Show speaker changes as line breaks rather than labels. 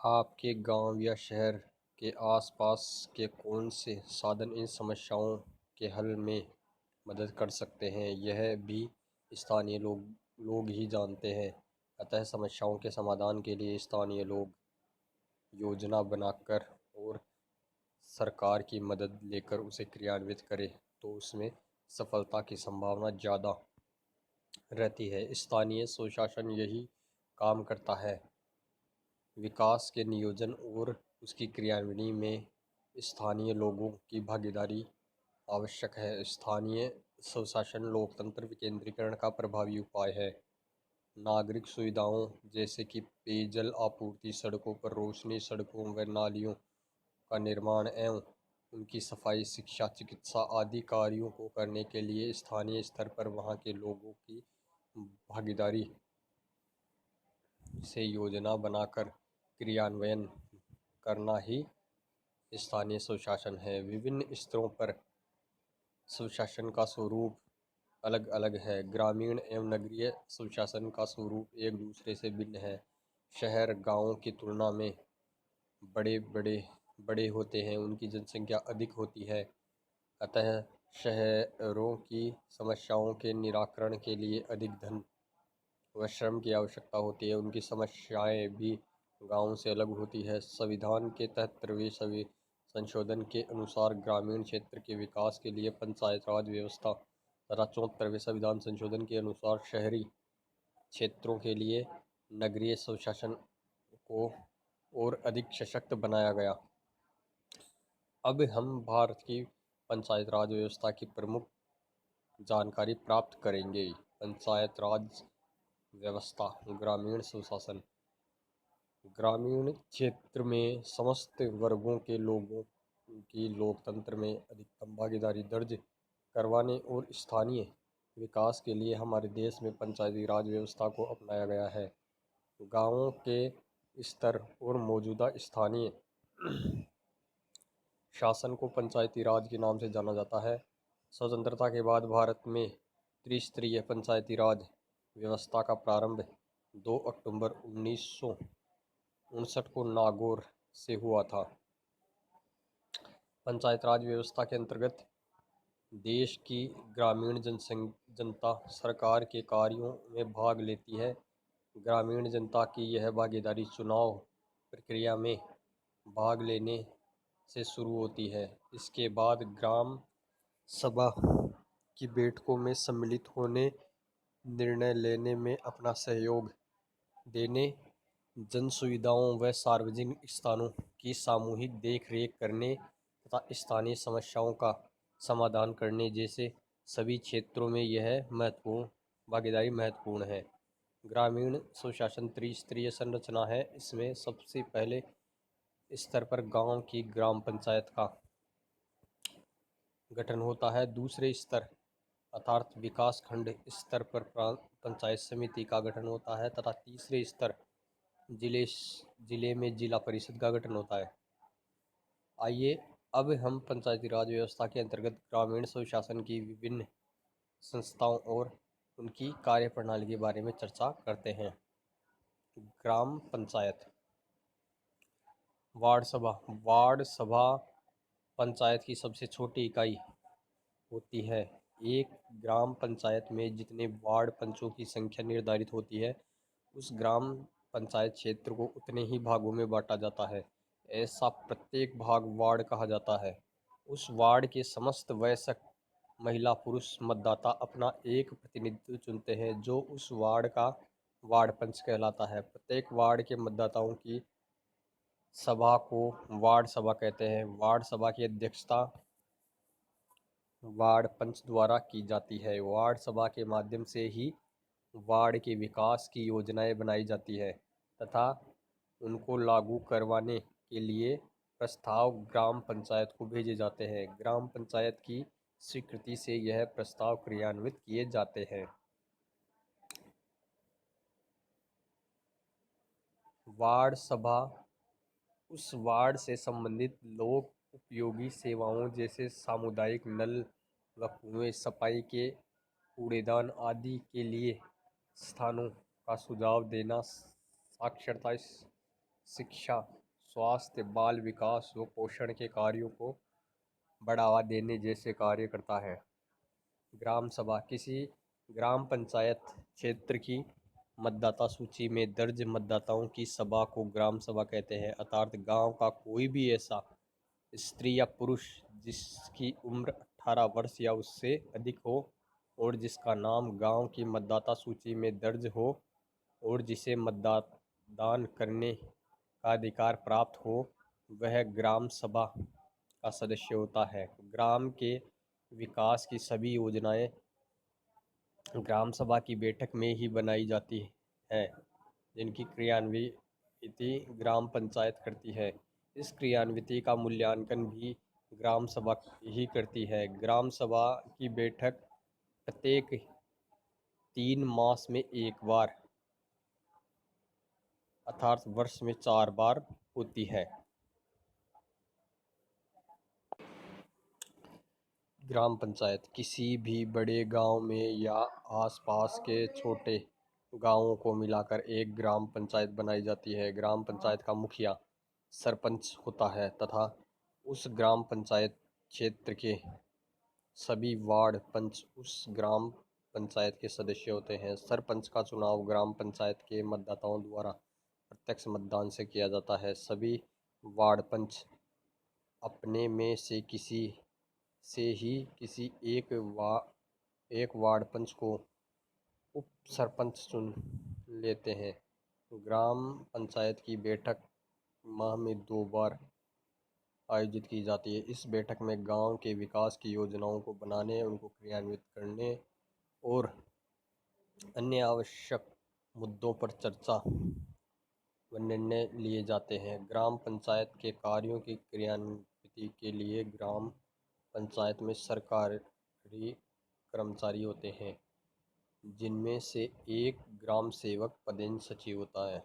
आपके गांव या शहर के आसपास के कौन से साधन इन समस्याओं के हल में मदद कर सकते हैं, यह भी स्थानीय लोग ही जानते हैं। अतः समस्याओं के समाधान के लिए स्थानीय लोग योजना बनाकर और सरकार की मदद लेकर उसे क्रियान्वित करें तो उसमें सफलता की संभावना ज़्यादा रहती है। स्थानीय स्वशासन यही काम करता है। विकास के नियोजन और उसकी क्रियान्वयन में स्थानीय लोगों की भागीदारी आवश्यक है। स्थानीय स्वशासन लोकतंत्र विकेंद्रीकरण का प्रभावी उपाय है। नागरिक सुविधाओं जैसे कि पेयजल आपूर्ति, सड़कों पर रोशनी, सड़कों व नालियों का निर्माण एवं उनकी सफाई, शिक्षा, चिकित्सा आदि कार्यों को करने के लिए स्थानीय स्तर पर वहां के लोगों की भागीदारी से योजना बनाकर क्रियान्वयन करना ही स्थानीय स्वशासन है। विभिन्न स्तरों पर स्वशासन का स्वरूप अलग अलग है। ग्रामीण एवं नगरीय स्वशासन का स्वरूप एक दूसरे से भिन्न है। शहर गांवों की तुलना में बड़े बड़े बड़े होते हैं, उनकी जनसंख्या अधिक होती है। अतः शहरों की समस्याओं के निराकरण के लिए अधिक धन व श्रम की आवश्यकता होती है। उनकी समस्याएं भी गाँव से अलग होती है। संविधान के 73वें संशोधन के अनुसार ग्रामीण क्षेत्र के विकास के लिए पंचायत राज व्यवस्था तथा 74वें संविधान संशोधन के अनुसार शहरी क्षेत्रों के लिए नगरीय स्वशासन को और अधिक सशक्त बनाया गया। अब हम भारत की पंचायत राज व्यवस्था की प्रमुख जानकारी प्राप्त करेंगे। पंचायत राज व्यवस्था। ग्रामीण स्वशासन। ग्रामीण क्षेत्र में समस्त वर्गों के लोगों की लोकतंत्र में अधिकतम भागीदारी दर्ज करवाने और स्थानीय विकास के लिए हमारे देश में पंचायती राज व्यवस्था को अपनाया गया है। गांवों के स्तर और मौजूदा स्थानीय शासन को पंचायती राज के नाम से जाना जाता है। स्वतंत्रता के बाद भारत में त्रिस्तरीय पंचायती राज व्यवस्था का प्रारंभ 2 अक्टूबर 1959 को नागौर से हुआ था। पंचायत राज व्यवस्था के अंतर्गत देश की ग्रामीण जनता सरकार के कार्यों में भाग लेती है। ग्रामीण जनता की यह भागीदारी चुनाव प्रक्रिया में भाग लेने से शुरू होती है। इसके बाद ग्राम सभा की बैठकों में सम्मिलित होने, निर्णय लेने में अपना सहयोग देने, जन सुविधाओं व सार्वजनिक स्थानों की सामूहिक देखरेख करने तथा स्थानीय समस्याओं का समाधान करने जैसे सभी क्षेत्रों में यह महत्वपूर्ण भागीदारी महत्वपूर्ण है। ग्रामीण स्वशासन त्रिस्तरीय संरचना है। इसमें सबसे पहले स्तर पर गांव की ग्राम पंचायत का गठन होता है। दूसरे स्तर अर्थात विकास खंड स्तर पर पंचायत समिति का गठन होता है तथा तीसरे स्तर जिले में जिला परिषद का गठन होता है। आइए अब हम पंचायती राज व्यवस्था के अंतर्गत ग्रामीण स्वशासन की विभिन्न संस्थाओं और उनकी कार्यप्रणाली के बारे में चर्चा करते हैं। ग्राम पंचायत। वार्ड सभा पंचायत की सबसे छोटी इकाई होती है। एक ग्राम पंचायत में जितने वार्ड पंचों की संख्या निर्धारित होती है, उस ग्राम पंचायत क्षेत्र को उतने ही भागों में बांटा जाता है। ऐसा प्रत्येक भाग वार्ड कहा जाता है। उस वार्ड के समस्त वयस्क महिला पुरुष मतदाता अपना एक प्रतिनिधित्व चुनते हैं, जो उस वार्ड का वार्ड पंच कहलाता है। प्रत्येक वार्ड के मतदाताओं की सभा को वार्ड सभा कहते हैं। वार्ड सभा की अध्यक्षता वार्ड पंच द्वारा की जाती है। वार्ड सभा के माध्यम से ही वार्ड के विकास की योजनाएं बनाई जाती है तथा उनको लागू करवाने के लिए प्रस्ताव ग्राम पंचायत को भेजे जाते हैं। ग्राम पंचायत की स्वीकृति से यह प्रस्ताव क्रियान्वित किए जाते हैं। वार्ड सभा उस वार्ड से संबंधित लोक उपयोगी सेवाओं जैसे सामुदायिक नल व कुएं, सफाई के कूड़ेदान आदि के लिए स्थानों का सुझाव देना, साक्षरता शिक्षा, स्वास्थ्य, बाल विकास व पोषण के कार्यों को बढ़ावा देने जैसे कार्य करता है। ग्राम सभा किसी ग्राम पंचायत क्षेत्र की मतदाता सूची में दर्ज मतदाताओं की सभा को ग्राम सभा कहते हैं। अर्थात गांव का कोई भी ऐसा स्त्री या पुरुष जिसकी उम्र 18 वर्ष या उससे अधिक हो और जिसका नाम गांव की मतदाता सूची में दर्ज हो और जिसे मतदान करने का अधिकार प्राप्त हो, वह ग्राम सभा का सदस्य होता है। ग्राम के विकास की सभी योजनाएं ग्राम सभा की बैठक में ही बनाई जाती है, जिनकी क्रियान्विति ग्राम पंचायत करती है। इस क्रियान्विति का मूल्यांकन भी ग्राम सभा ही करती है। ग्राम सभा की बैठक प्रत्येक 3 मास में एक बार अर्थात वर्ष में 4 बार होती है। ग्राम पंचायत किसी भी बड़े गांव में या आसपास के छोटे गांवों को मिलाकर एक ग्राम पंचायत बनाई जाती है। ग्राम पंचायत का मुखिया सरपंच होता है तथा उस ग्राम पंचायत क्षेत्र के सभी वार्ड पंच उस ग्राम पंचायत के सदस्य होते हैं। सरपंच का चुनाव ग्राम पंचायत के मतदाताओं द्वारा प्रत्यक्ष मतदान से किया जाता है। सभी वार्ड पंच अपने में से किसी से ही किसी एक वार्ड पंच को उप सरपंच चुन लेते हैं। ग्राम पंचायत की बैठक माह में 2 बार आयोजित की जाती है। इस बैठक में गांव के विकास की योजनाओं को बनाने, उनको क्रियान्वित करने और अन्य आवश्यक मुद्दों पर चर्चा व निर्णय लिए जाते हैं। ग्राम पंचायत के कार्यों की क्रियान्विति के लिए ग्राम पंचायत में सरकारी कर्मचारी होते हैं, जिनमें से एक ग्राम सेवक पदेन सचिव होता है।